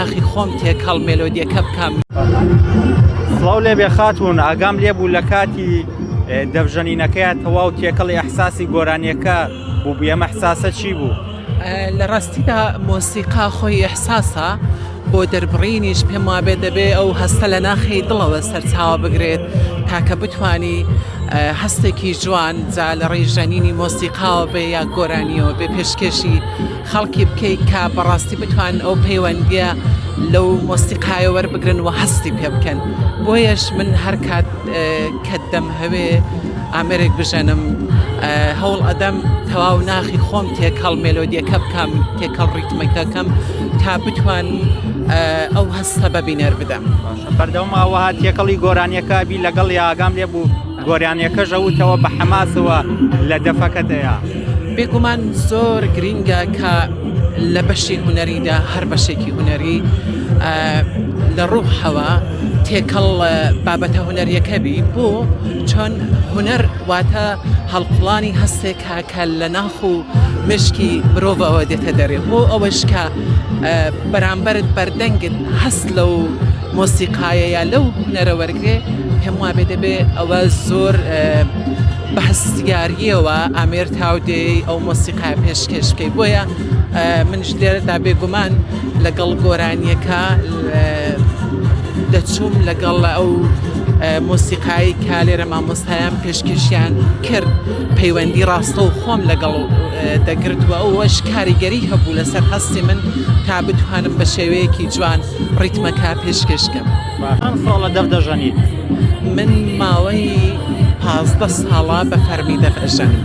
ناخی خۆم تێکەڵ مێلۆدیەکە بکەم. سڵاو لێ بێ خاتوون، ئاگام لێبوو لە کاتی دەڤژەنینەکەیە تەواو تێکەڵی ئەحساسی گۆرانیەکە بوو ئەمە ئەحساسە چی بوو؟ لە ڕاستیدا مۆسیقا خۆی ئەحساسە بۆ دەربڕینیش پێم وابێ دەبێ ئەو هەستە لە ناخی دڵەوە سەرچاوە بگرێت تاکە بتوانی هەستێکی جوان جا لە ڕێژەنینی مۆسیقاوە بێ یا گۆرانیەوە بێ پێشکەشی خەڵکی بکەیت کە بەڕاستی بتوان ئەو پەیوەندیە لەو مۆسیقایە وەربگرن و هەستی پێ بکەن. بۆیەش من هەر کات کە دەم هەوێ ئامێرێک بژەنم هەوڵ ئەدەم تەواو ناخی خۆم تێکەڵ مێلۆدیەکە بکەم، تێکەڵ ڕیتمەکەکەم تا بتوان ئەو هەستە بەبینەر بدەم. بەردەوام ئەوەها تێکەڵی گۆرانیەکە بی لەگەڵ ئاگام لێ بوو گۆرانیەکە ژەوتەوە بە حەماسەوە لە دەفەکەتەیە. بێگومان زۆر گرینگە کە لە بەشی هونەریدا هەر بەشێکی هونەری لە ڕووحەوە تێکەڵ بابەتە هونەریەکە بی بۆ چۆن هونەر واتە هەڵقڵانی هەستێکە کە لە ناخ و مشکی مرۆڤەوە دێتە دەرێ بۆ ئەوەش کە بەرامبەرت بەردەنگت هەست لەو مۆسیقایە یا لەو هونەرە وەرگێ پێم وابێ دەبێ ئەوە زۆر بە هەستیاریەوە ئامێر تاودێی ئەو مۆسیقای پێشکەش بکەی. بۆیە منش لێرەدا بێگومان لەگەڵ گۆرانیەکە دەچووم لەگەڵ ئەو مۆسیقایی کا لێرە مامۆستایان پێشکەشیان کرد پەیوەندی ڕاستە و خۆم لەگەڵ دەگرتووە ئەوەش کاریگەری هەبوو لەسەر هەستی من تا بتوانم بە شێوەیەکی جوان ڕیتمەکە پێشکەشکەم. چەند ساڵە دەف دەژەنیت؟ من ماوەی 15 ساڵە بە فەرمی دەفەژەنم.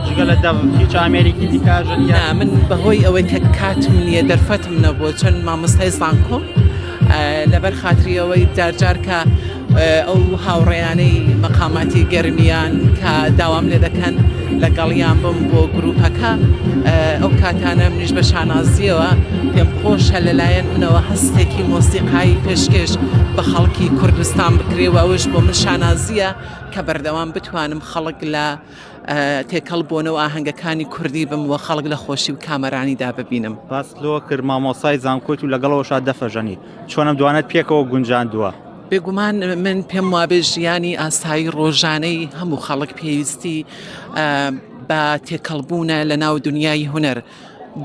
جگە لە دەف هیچ ئامێریکی دیکاژن؟ نا، من بەهۆی ئەوەی کە کاتم نییە دەرفەتم نەبووە چۆن مامۆستای زانکۆ لەبەر خاتریەوەی جارجار کە ئەو هاوڕێیانەی مەقاماتی گەرمیان کە داوام لێ دەکەن لەگەڵیان بم بۆ گروپەکە ئەو کاتانە منیش بە شانازیەوە پێم خۆشە لەلایەن منەوە هەستێکی مۆسیقایی پێشکەش بە خەڵکی کوردستان بکرێ و ئەوش بۆ من شانازیە کە بەردەوام بتوانم خەڵک لە تێکەڵ بۆنەوە ئاهەنگەکانی کوردی بم و خەڵک لە خۆشی و کامەرانیدا ببینم. باس لۆ کرد مامۆسای زانکۆیت و لەگەڵەوەشا دەفەژەنی چۆنم دوانت پێکەوە گونجاندووە؟ بێگومان من پێم وابێ ژیانی ئاسایی ڕۆژانەی هەموو خەڵک پێویستی بە تێکەڵبوونە لە ناو دنیای هونەر.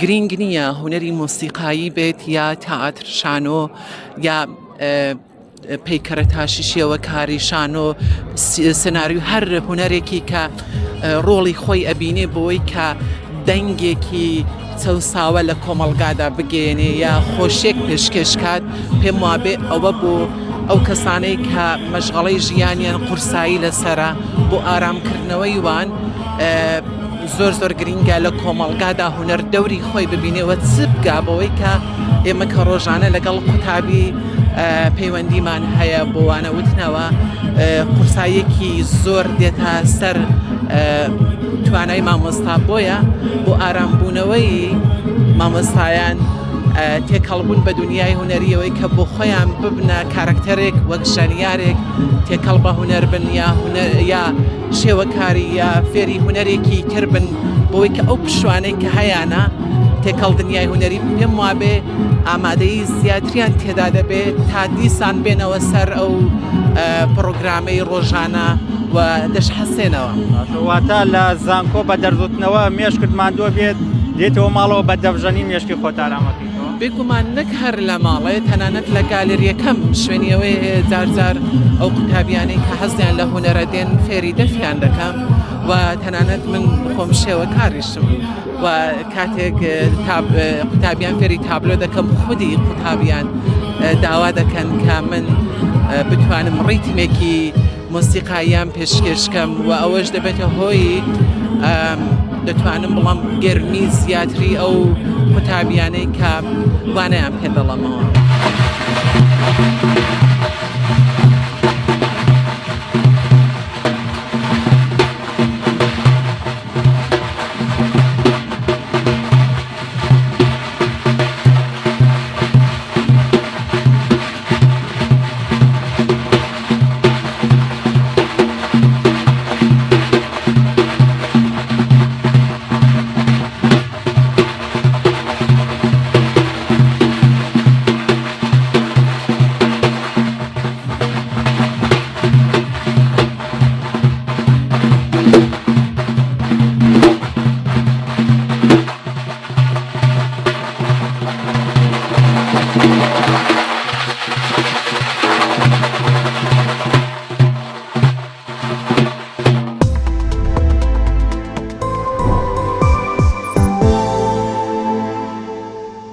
گرنگ نییە هونەری مۆسیقایی بێت یا تەئاتر شانۆ یا پەیکەرە تاشیشیەوە کاری شانۆ سناریو هەر هونەرێکی کە ڕۆڵی خۆی ئەبینێ بۆی کە دەنگێکی چەوساوە لە کۆمەڵگادا بگەێنێ یا خۆشێک پێشکەشکات پێم وابێ ئەوە بۆ ئەو کەسانەی کە مەشغەڵەی ژیانیان قورسایی لەسەرە بۆ ئارامکردنەوەی وان زۆر گرینگە لە کۆمەڵگادا هونەر دەوری خۆی ببینێەوە چ بگا بەوەی کە ئێمە کە ڕۆژانە لەگەڵ قوتابی پەیوەندیمان هەیە بۆوانە وتنەوە قورساییەکی زۆر دێتە سەر توانای مامۆستا بۆیە بۆ ئارامبوونەوەی مامۆستایان تێکەڵبوون بە دنیای هونەریەوەی کە بۆ خۆیان ببنە کارکتەرێک وەک ژەنیارێک تێکەڵ بە هونەر بن یا شێوەکاری یا فێری هونەرێکی تر بن بۆی کە ئەو پشوانەی کە هەیەە تێکەڵ دنیای هونەری پێم وابێ ئامادەی زیاتریان تێدا دەبێت تا دیسان بێنەوە سەر ئەو پرۆگرامەی ڕۆژانە و دەشحەسێنەوە. واتە لە زانکۆ بە دەرزوتنەوە مێشکت ماندووە بێت دێتەوە ماڵەوە بە دەڤژەنی مێشکی خۆت ئارامەکەیتەوە؟ بێگومان نەک هەر لە ماڵێ تەنانەت لە گالێریەکەم شوێنیەوەی جارجار ئەو قوتابیانەی کە حەزیان لە هونەرە دێن فێری دەفیان دەکەم و تەنانەت من خۆم شێوە کاریشم و کاتێک قوتابیان فێری تابلۆ دەکەم خودی قوتابیان داوا دەکەن کە من بتوانم ڕیتمێکی مۆسیقاییان پێشکەشکەم و ئەوەش دەبێتە هۆی دەتوانم بڵام گەرمی زیاتری ئەو قوتابیانەی کە وانەیان پێ دەڵەمەوە.